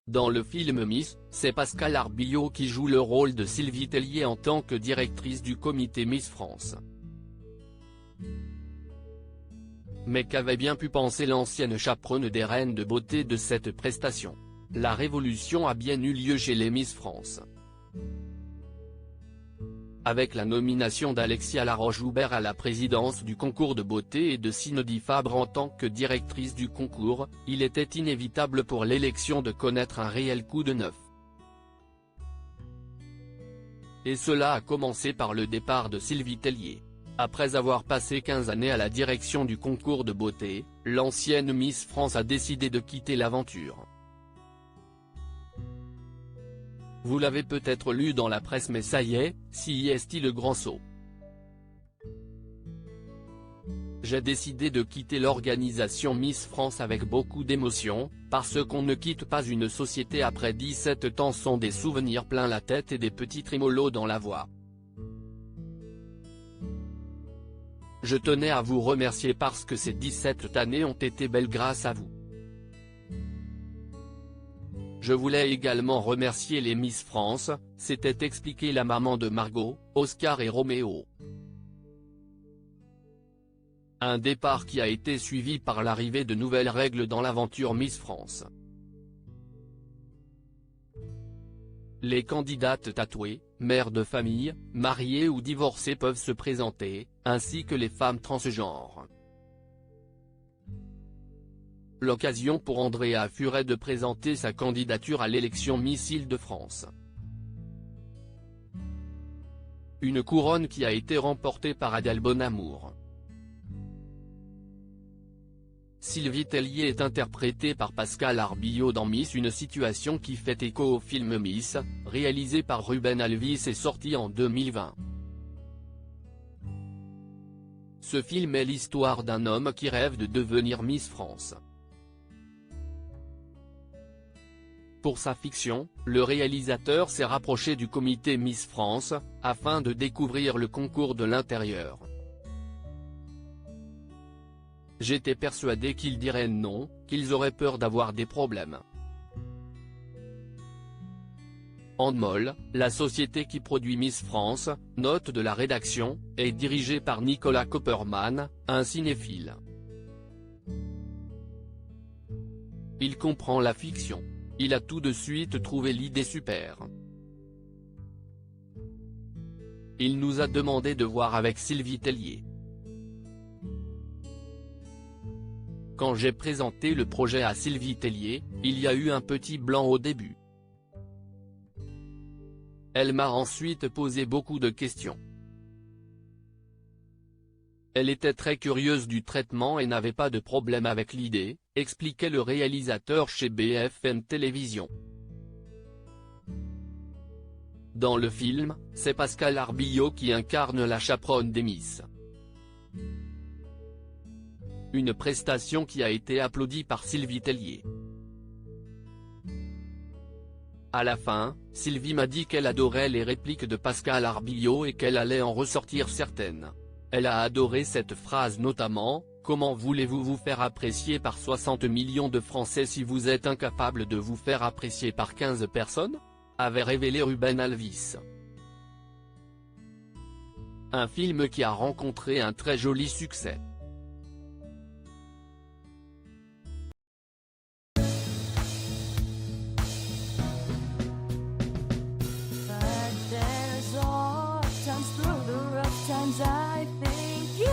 Dans le film Miss, c'est Pascal Arbillot qui joue le rôle de Sylvie Tellier en tant que directrice du comité Miss France. Mais qu'avait bien pu penser l'ancienne chaperonne des reines de beauté de cette prestation? La révolution a bien eu lieu chez les Miss France. Avec la nomination d'Alexia Laroche-Joubert à la présidence du concours de beauté et de Cindy Fabre en tant que directrice du concours, il était inévitable pour l'élection de connaître un réel coup de neuf. Et cela a commencé par le départ de Sylvie Tellier. Après avoir passé 15 années à la direction du concours de beauté, l'ancienne Miss France a décidé de quitter l'aventure. Vous l'avez peut-être lu dans la presse, mais ça y est, si est-il le grand saut. J'ai décidé de quitter l'organisation Miss France avec beaucoup d'émotion, parce qu'on ne quitte pas une société après 17 ans sans des souvenirs plein la tête et des petits trémolos dans la voix. Je tenais à vous remercier parce que ces 17 années ont été belles grâce à vous. Je voulais également remercier les Miss France, s'était expliqué la maman de Margot, Oscar et Roméo. Un départ qui a été suivi par l'arrivée de nouvelles règles dans l'aventure Miss France. Les candidates tatouées, mères de famille, mariées ou divorcées peuvent se présenter, ainsi que les femmes transgenres. L'occasion pour Andrea Furet de présenter sa candidature à l'élection Miss Île-de-France. Une couronne qui a été remportée par Adèle Bonamour. Sylvie Tellier est interprétée par Pascal Arbillot dans Miss, une situation qui fait écho au film Miss, réalisé par Ruben Alvis et sorti en 2020. Ce film est l'histoire d'un homme qui rêve de devenir Miss France. Pour sa fiction, le réalisateur s'est rapproché du comité Miss France, afin de découvrir le concours de l'intérieur. J'étais persuadé qu'ils diraient non, qu'ils auraient peur d'avoir des problèmes. Endemol, la société qui produit Miss France, note de la rédaction, est dirigée par Nicolas Copperman, un cinéphile. Il comprend la fiction. Il a tout de suite trouvé l'idée super. Il nous a demandé de voir avec Sylvie Tellier. Quand j'ai présenté le projet à Sylvie Tellier, il y a eu un petit blanc au début. Elle m'a ensuite posé beaucoup de questions. Elle était très curieuse du traitement et n'avait pas de problème avec l'idée, expliquait le réalisateur chez BFM Télévision. Dans le film, c'est Pascal Arbillot qui incarne la chaperonne des Miss. Une prestation qui a été applaudie par Sylvie Tellier. À la fin, Sylvie m'a dit qu'elle adorait les répliques de Pascal Arbillot et qu'elle allait en ressortir certaines. Elle a adoré cette phrase notamment, « Comment voulez-vous vous faire apprécier par 60 millions de Français si vous êtes incapable de vous faire apprécier par 15 personnes ?» avait révélé Ruben Alvis. Un film qui a rencontré un très joli succès. I think you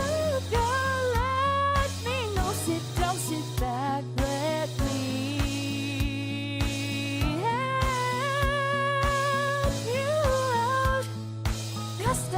can let me know. Sit down, sit back, let me help you out. Just